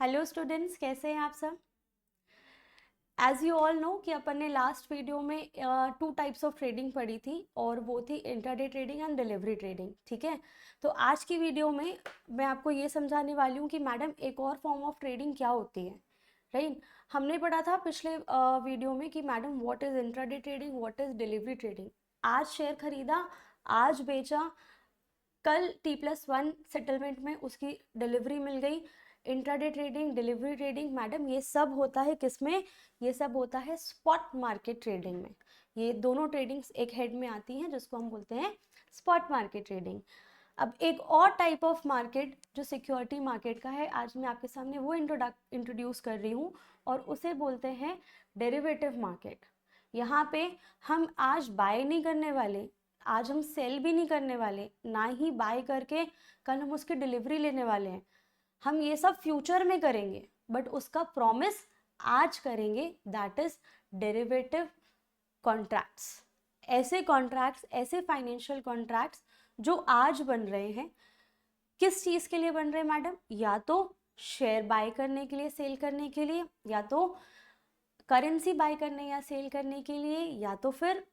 Hello students, कैसे हैं आप सब। एज यू ऑल नो कि अपन ने लास्ट वीडियो में टू टाइप्स ऑफ ट्रेडिंग पढ़ी थी और वो थी intraday trading and delivery trading. ठीक है, तो आज की वीडियो में मैं आपको ये समझाने वाली हूँ कि मैडम एक और फॉर्म ऑफ ट्रेडिंग क्या होती है। राइट, हमने पढ़ा था पिछले वीडियो में कि madam what is intraday trading, what is delivery trading. आज शेयर खरीदा, आज बेचा, कल T+1 सेटलमेंट में उसकी डिलीवरी मिल गई। Intraday trading, delivery trading, madam ये सब होता है किसमें? ये सब होता है स्पॉट मार्केट ट्रेडिंग में। ये दोनों ट्रेडिंग्स एक हेड में आती हैं जिसको हम बोलते हैं स्पॉट मार्केट ट्रेडिंग। अब एक और टाइप ऑफ मार्केट जो सिक्योरिटी मार्केट का है, आज मैं आपके सामने वो इंट्रोड्यूस कर रही हूँ और उसे बोलते हैं डेरिवेटिव मार्केट। यहाँ पे हम आज बाय नहीं करने वाले, आज हम सेल भी नहीं करने वाले, ना ही बाय करके कल हम उसकी डिलीवरी लेने वाले हैं। हम ये सब फ्यूचर में करेंगे, बट उसका प्रॉमिस आज करेंगे, दैट इज डेरिवेटिव कॉन्ट्रैक्ट्स। ऐसे कॉन्ट्रैक्ट्स, ऐसे फाइनेंशियल कॉन्ट्रैक्ट्स जो आज बन रहे हैं, किस चीज़ के लिए बन रहे हैं मैडम? या तो शेयर बाय करने के लिए, सेल करने के लिए, या तो करेंसी बाय करने या सेल करने के लिए, या तो फिर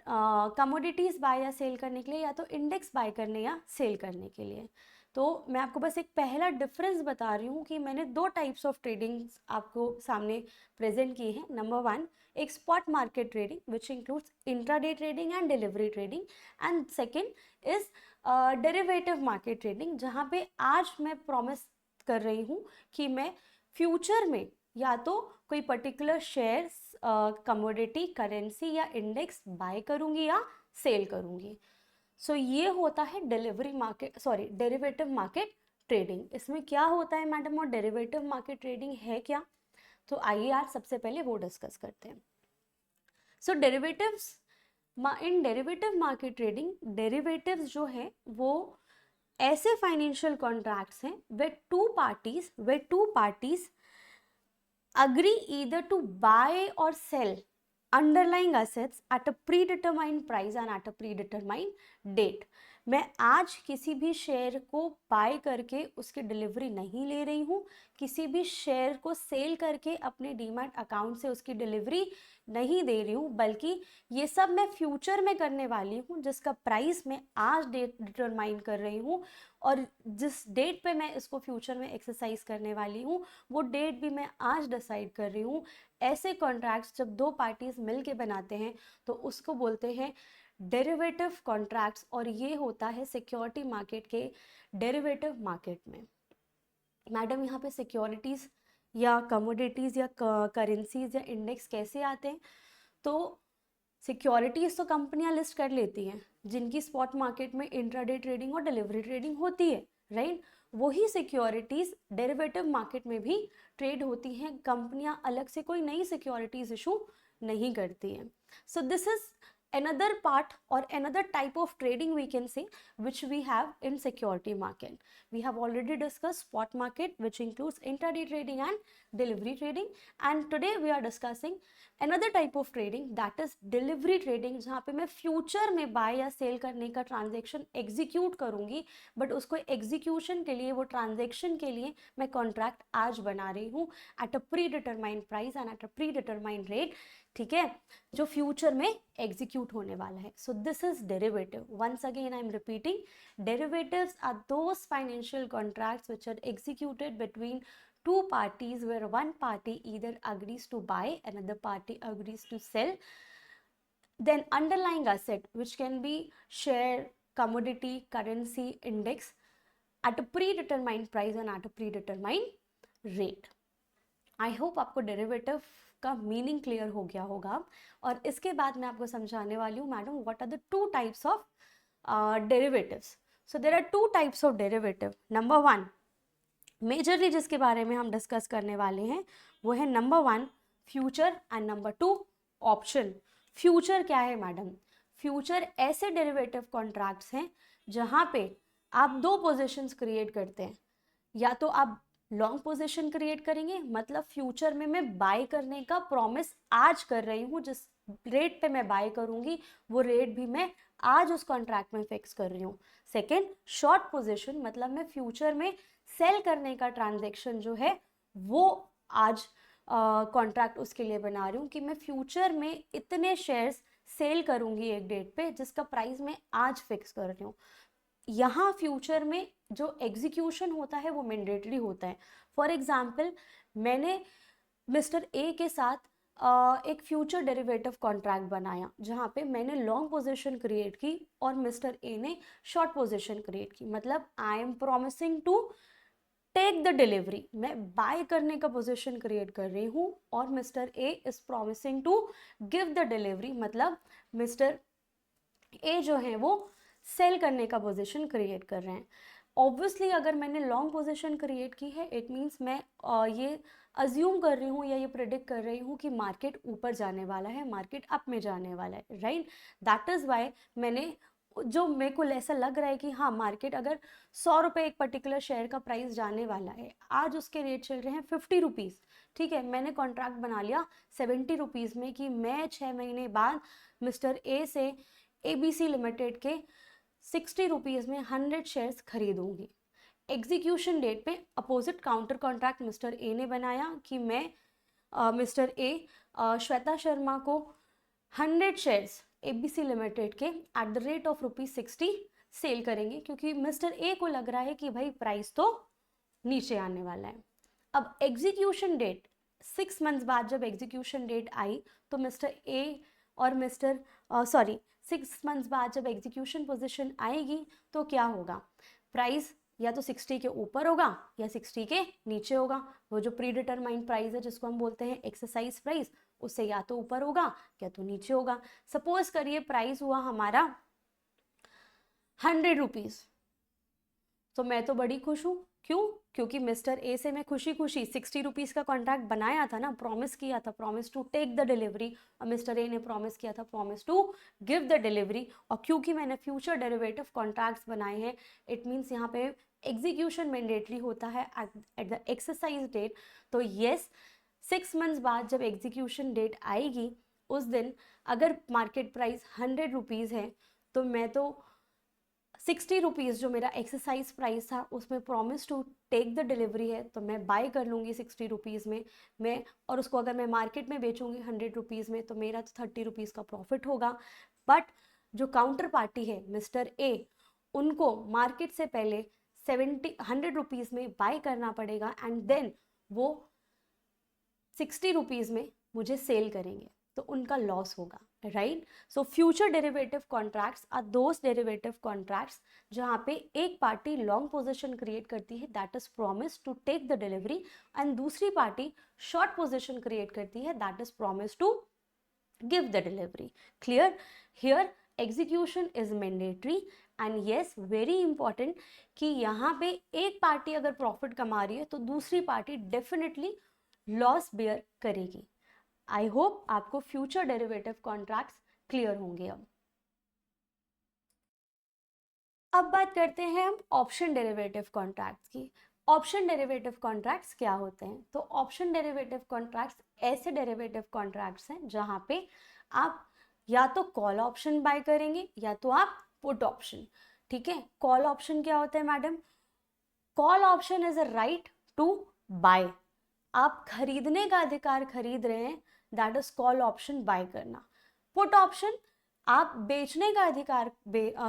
कमोडिटीज़ बाय या सेल करने के लिए, या तो इंडेक्स बाय करने या सेल करने के लिए। तो मैं आपको बस एक पहला डिफरेंस बता रही हूँ कि मैंने दो टाइप्स ऑफ ट्रेडिंग्स आपको सामने प्रेजेंट की हैं। नंबर वन, एक spot market trading which includes intraday trading and delivery trading, and second is derivative market trading, जहाँ पे आज मैं प्रॉमिस कर रही हूँ कि मैं फ्यूचर में या तो कोई पर्टिकुलर शेयर, कमोडिटी, करेंसी या इंडेक्स बाय करूंगी या सेल करूंगी। सो ये होता है delivery market, sorry, derivative market trading. इसमें क्या होता है मैडम और डेरिवेटिव मार्केट ट्रेडिंग है क्या? तो आइए आज सबसे पहले वो डिस्कस करते हैं। So derivatives, in derivative market trading, derivatives जो है वो ऐसे फाइनेंशियल कॉन्ट्रैक्ट्स हैं वे two parties agree either to buy or sell underlying assets at a predetermined price and at a predetermined date। मैं आज किसी भी शेयर को बाय करके उसकी डिलीवरी नहीं ले रही हूँ, किसी भी शेयर को सेल करके अपने डीमैट अकाउंट से उसकी डिलीवरी नहीं दे रही हूँ, बल्कि ये सब मैं फ्यूचर में करने वाली हूँ, जिसका प्राइस मैं आज डेट डिटरमाइन कर रही हूँ और जिस डेट पे मैं इसको फ्यूचर में एक्सरसाइज करने वाली हूँ वो डेट भी मैं आज डिसाइड कर रही हूँ। ऐसे कॉन्ट्रैक्ट्स जब दो पार्टीज मिलके बनाते हैं तो उसको बोलते हैं डेरिवेटिव कॉन्ट्रैक्ट्स, और ये होता है सिक्योरिटी मार्केट के डेरिवेटिव मार्केट में। मैडम यहाँ पे सिक्योरिटीज़ या कमोडिटीज़ या करेंसीज या इंडेक्स कैसे आते हैं? तो सिक्योरिटीज़ तो कंपनियां लिस्ट कर लेती हैं जिनकी स्पॉट मार्केट में इंट्राडे ट्रेडिंग और डिलीवरी ट्रेडिंग होती है, राइट। वही सिक्योरिटीज़ डेरिवेटिव मार्केट में भी ट्रेड होती हैं, कंपनियां अलग से कोई नई सिक्योरिटीज़ इशू नहीं करती हैं। सो this is another part or another type of trading we can say which we have in security market. We have already discussed spot market which includes intraday trading and delivery trading, and today we are discussing another type of trading that is delivery trading, जहाँ पे मैं future में bye या cell करने का transaction execute करूंगी, but उसको execution के लिए, वो ट्रांजेक्शन के लिए मैं कॉन्ट्रैक्ट आज बना रही हूँ at a predetermined price and at a predetermined rate, ठीक है, जो फ्यूचर में एग्जीक्यूट होने वाला है। So this is derivative. Once again I am repeating, derivatives are those financial contracts which are executed between two parties where one party either agrees to buy, another party agrees to sell, then underlying asset which can be share, commodity, currency, index at a predetermined price and at a predetermined rate। I hope आपको derivative का meaning clear हो गया होगा। और इसके बाद मैं आपको समझाने वाली हूँ madam what are the two types of derivatives. So there are two types of derivative. Number one, majorly जिसके बारे में हम डिस्कस करने वाले हैं वो है number one future and number two option. Future क्या है मैडम? फ्यूचर ऐसे डेरिवेटिव कॉन्ट्रैक्ट्स हैं जहाँ पे आप दो पोजिशंस क्रिएट करते हैं, या तो आप लॉन्ग पोजीशन क्रिएट करेंगे, मतलब फ्यूचर में मैं बाय करने का प्रॉमिस आज कर रही हूँ, जिस रेट पे मैं बाय करूंगी वो रेट भी मैं आज उस कॉन्ट्रैक्ट में फिक्स कर रही हूँ। सेकेंड, शॉर्ट पोजीशन, मतलब मैं फ्यूचर में सेल करने का ट्रांजेक्शन जो है वो आज कॉन्ट्रैक्ट उसके लिए बना रही हूँ कि मैं फ्यूचर में इतने शेयर्स सेल करूँगी एक डेट पे जिसका प्राइस मैं आज फिक्स कर रही हूँ। यहाँ फ्यूचर में जो एग्जीक्यूशन होता है वो मैंडेटरी होता है। फॉर एग्जाम्पल, मैंने मिस्टर ए के साथ एक फ्यूचर डेरिवेटिव कॉन्ट्रैक्ट बनाया जहाँ पे मैंने लॉन्ग पोजीशन क्रिएट की और मिस्टर ए ने शॉर्ट पोजीशन क्रिएट की। मतलब I am promising to take the delivery, मैं बाय करने का पोजीशन क्रिएट कर रही हूँ और mister A is promising to give the delivery, मतलब मिस्टर ए जो है वो सेल करने का पोजीशन क्रिएट कर रहे हैं। ऑब्वियसली अगर मैंने लॉन्ग पोजीशन क्रिएट की है इट मीन्स मैं ये अज्यूम कर रही हूँ या ये प्रिडिक्ट कर रही हूँ कि मार्केट ऊपर जाने वाला है, मार्केट अप में जाने वाला है, राइट। दैट इज़ वाई मैंने जो मेरे को ऐसा लग रहा है कि हाँ मार्केट अगर 100 रुपये एक पर्टिकुलर शेयर का प्राइस जाने वाला है, आज उसके रेट चल रहे हैं 50 रुपीज़, ठीक है, मैंने कॉन्ट्रैक्ट बना लिया 70 रुपीज़ में कि मैं 6 महीने बाद मिस्टर ए से ABC लिमिटेड के 60 रुपीज़ में 100 शेयर्स खरीदूंगी। एग्जीक्यूशन डेट पे opposite counter contract mister A ने बनाया कि मैं मिस्टर ए श्वेता शर्मा को 100 शेयर्स ABC लिमिटेड के at the rate of ₹60 sell करेंगे, क्योंकि मिस्टर ए को लग रहा है कि भाई प्राइस तो नीचे आने वाला है। अब एग्जीक्यूशन डेट 6 मंथ्स बाद जब एग्जीक्यूशन डेट आई तो मिस्टर ए और मिस्टर 6 मंथ्स बाद जब एग्जीक्यूशन पोजीशन आएगी तो क्या होगा, प्राइस या तो 60 के ऊपर होगा या 60 के नीचे होगा। वो जो प्री डिटरमाइंड प्राइस है जिसको हम बोलते हैं एक्सरसाइज प्राइस, उससे या तो ऊपर होगा या तो नीचे होगा। सपोज करिए प्राइस हुआ हमारा 100 रुपीज़, तो मैं तो बड़ी खुश हूँ। क्यों? क्योंकि मिस्टर ए से मैं खुशी खुशी 60 रुपीज़ का कॉन्ट्रैक्ट बनाया था ना, प्रॉमिस किया था, promise to take the delivery, और मिस्टर ए ने प्रॉमिस किया था promise to give the delivery. और क्योंकि मैंने फ्यूचर डेरिवेटिव कॉन्ट्रैक्ट्स बनाए हैं इट मीन्स यहाँ पे एग्जीक्यूशन मैंडेटरी होता है एट द एक्सरसाइज डेट। तो येस, 6 मंथ्स बाद जब एग्जीक्यूशन डेट आएगी उस दिन अगर मार्केट प्राइस 100 रुपीज़ है तो मैं तो 60 रुपीज़ जो मेरा एक्सरसाइज प्राइस था उसमें promise to take the delivery है तो मैं बाय कर लूँगी 60 रुपीज़ में मैं, और उसको अगर मैं मार्केट में बेचूँगी 100 रुपीज़ में तो मेरा तो 30 रुपीज़ का प्रॉफिट होगा। बट जो काउंटर पार्टी है मिस्टर ए, उनको मार्केट से पहले 100 रुपीज़ में बाय करना पड़ेगा एंड देन वो 60 रुपीज़ में मुझे सेल करेंगे, तो उनका लॉस होगा, right. So future derivative contracts are those derivative contracts जहाँ पे एक पार्टी लॉन्ग पोजीशन क्रिएट करती है that is promise to take the delivery and दूसरी पार्टी शॉर्ट पोजीशन क्रिएट करती है that is promise to give the delivery. Clear? Here execution is mandatory and yes very important कि यहाँ पे एक party अगर प्रॉफिट कमा रही है तो दूसरी पार्टी डेफिनेटली लॉस बेयर करेगी। आई होप आपको फ्यूचर डेरिवेटिव कॉन्ट्रैक्ट्स क्लियर होंगे। अब बात करते हैं हम ऑप्शन डेरिवेटिव कॉन्ट्रैक्ट्स की। ऑप्शन डेरिवेटिव कॉन्ट्रैक्ट्स क्या होते हैं? तो ऑप्शन डेरिवेटिव कॉन्ट्रैक्ट्स ऐसे डेरिवेटिव कॉन्ट्रैक्ट्स हैं जहां पे आप या तो कॉल ऑप्शन बाय करेंगे या तो आप पुट ऑप्शन। ठीक है, कॉल ऑप्शन क्या होता है madam? Call option is a right to buy, आप खरीदने का अधिकार खरीद रहे हैं, that is call option buy करना। पुट ऑप्शन, आप बेचने का अधिकार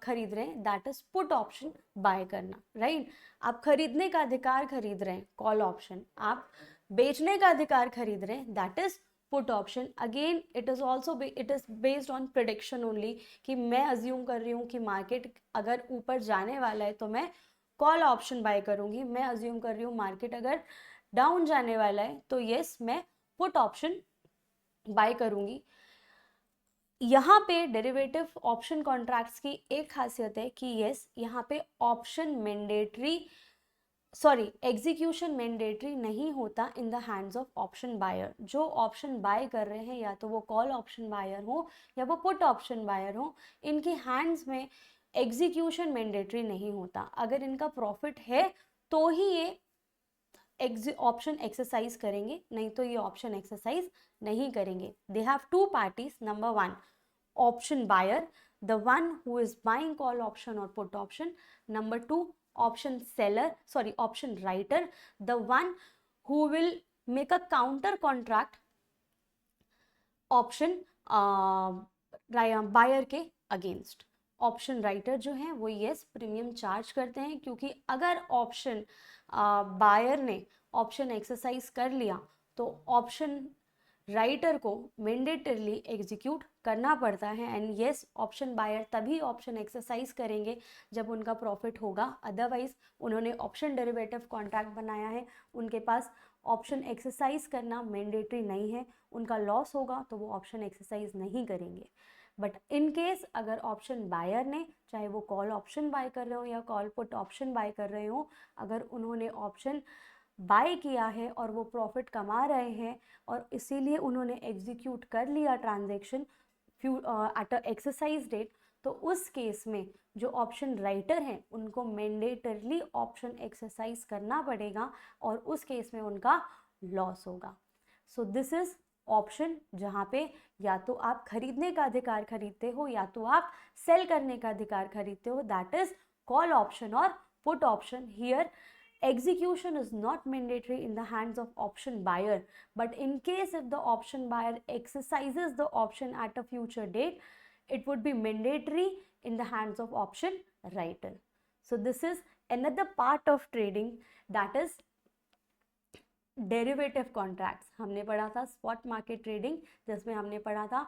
खरीद रहे हैं, that is put option buy करना, राइट। आप खरीदने का अधिकार खरीद रहे हैं, कॉल ऑप्शन, आप बेचने का अधिकार खरीद रहे हैं, that is put option. Again it is based on prediction only, कि मैं अज्यूम कर रही हूँ कि मार्केट अगर ऊपर जाने वाला है तो मैं कॉल ऑप्शन बाय करूंगी, मैं अज्यूम कर रही हूँ मार्केट अगर डाउन जाने वाला है तो यस मैं पुट ऑप्शन बाय करूंगी। यहाँ पे डेरिवेटिव ऑप्शन कॉन्ट्रैक्ट्स की एक खासियत है कि यस यहाँ पे ऑप्शन मैंडेटरी एग्जीक्यूशन मैंडेटरी नहीं होता in the hands of option buyer. जो ऑप्शन बाय कर रहे हैं या तो वो कॉल ऑप्शन बायर हो या वो पुट ऑप्शन बायर हो, इनके हैंड्स में एग्जीक्यूशन मैंडेटरी नहीं होता। अगर इनका प्रॉफिट है तो ही ये ऑप्शन एक्सरसाइज करेंगे, नहीं तो ये ऑप्शन एक्सरसाइज नहीं करेंगे। They have two parties, number 1 option buyer, the one who is buying call option और put option, number 2 option seller, sorry, option writer, the one who will make a counter contract option buyer के against. Option writer जो है वो yes premium charge करते हैं, क्योंकि अगर option buyer ने ऑप्शन एक्सरसाइज कर लिया तो ऑप्शन राइटर को मैंडेटरली एग्जीक्यूट करना पड़ता है. एंड यस, ऑप्शन बायर तभी ऑप्शन एक्सरसाइज करेंगे जब उनका प्रॉफिट होगा, अदरवाइज उन्होंने ऑप्शन डेरिवेटिव कॉन्ट्रैक्ट बनाया है, उनके पास ऑप्शन एक्सरसाइज करना मैंडेटरी नहीं है, उनका लॉस होगा तो वो ऑप्शन एक्सरसाइज नहीं करेंगे. बट इन केस अगर ऑप्शन बायर ने, चाहे वो कॉल ऑप्शन बाय कर रहे हो या कॉल पुट ऑप्शन बाय कर रहे हो, अगर उन्होंने ऑप्शन बाय किया है और वो प्रॉफिट कमा रहे हैं और इसीलिए उन्होंने एग्जीक्यूट कर लिया transaction at a exercise date, तो उस केस में जो ऑप्शन राइटर हैं उनको मैंडेटरली ऑप्शन एक्सरसाइज करना पड़ेगा और उस केस में उनका लॉस होगा. सो दिस इज ऑप्शन जहाँ पे या तो आप खरीदने का अधिकार खरीदते हो या तो आप सेल करने का अधिकार खरीदते हो, दैट इज कॉल ऑप्शन और put option. Here execution is not mandatory in the hands of option buyer, but in case if the option buyer exercises the option at a future date, it would be mandatory in the hands of option writer. So this is another part of trading, that is derivative contracts. हमने पढ़ा था spot market trading, जिसमें हमने पढ़ा था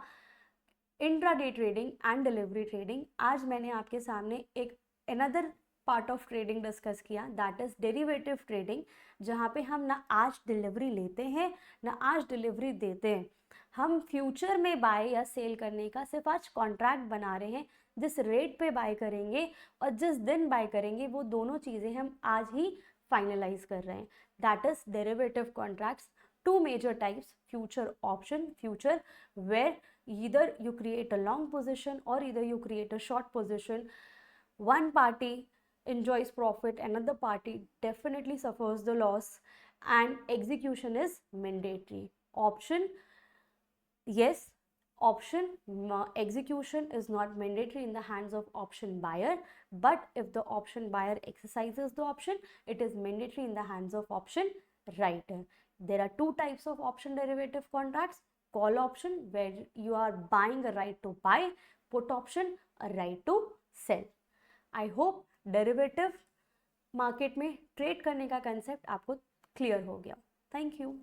intraday trading and delivery trading. आज मैंने आपके सामने एक another part of trading discuss किया, दैट इज डेरिवेटिव ट्रेडिंग, जहाँ पे हम ना आज डिलीवरी लेते हैं ना आज डिलीवरी देते हैं. हम फ्यूचर में बाय या सेल करने का सिर्फ आज कॉन्ट्रैक्ट बना रहे हैं. जिस रेट पे बाय करेंगे और जिस दिन बाय करेंगे वो दोनों चीज़ें हम आज ही फाइनलाइज कर रहे हैं. That is derivative contracts. Two major types: future option, future where either you create a long position or either you create a short position. One party enjoys profit, another party definitely suffers the loss, and execution is mandatory. Option, yes, option execution is not mandatory in the hands of option buyer, but if the option buyer exercises the option, it is mandatory in the hands of option writer. There are two types of option derivative contracts: call option, where you are buying a right to buy; put option, a right to sell. I hope derivative market में trade करने का concept आपको clear हो गया. Thank you.